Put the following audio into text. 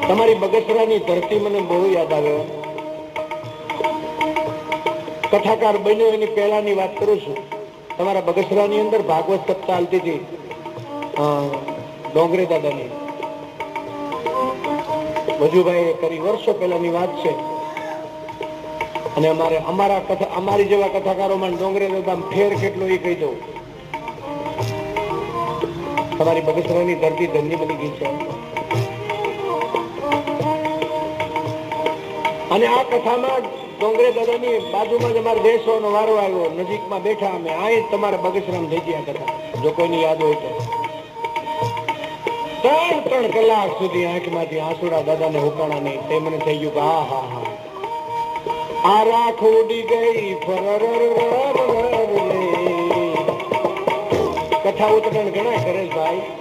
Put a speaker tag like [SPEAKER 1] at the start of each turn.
[SPEAKER 1] તમારી બગસરાની ધરતી મને બહુ યાદ આવે. કથાકાર બન્યો એની પહેલાની વાત કરું છું. તમારા બગસરાની અંદર ભાગવત સપ્તાહ ચાલતી હતી ડોંગરે દાદાની. વજુભાઈ કરી વર્ષો પહેલાની વાત છે. અને અમારી જેવા કથાકારોમાં ડોંગરે દાદા ફેર કેટલો એ કહી દઉં. તમારી બગસરાની ધરતી ધન્ય બની ગઈ છે. અને આ કથામાં ડોંગરે દાદાની બાજુમાં જ અમારે બેસવાનો વારો આવ્યો. નજીકમાં બેઠા અમે. આ તમારા બગસરામ થઈ ગયા કથા, જો કોઈની યાદ હોય તો. 3 કલાક સુધી આંખમાંથી આંસુડા દાદાને હુકાણા નહીં. તે મને થઈ ગયું કે હા હા હા, આ રાખ ઉડી ગઈ ફરર. કથા ઉતરણ ઘણા કરે ભાઈ.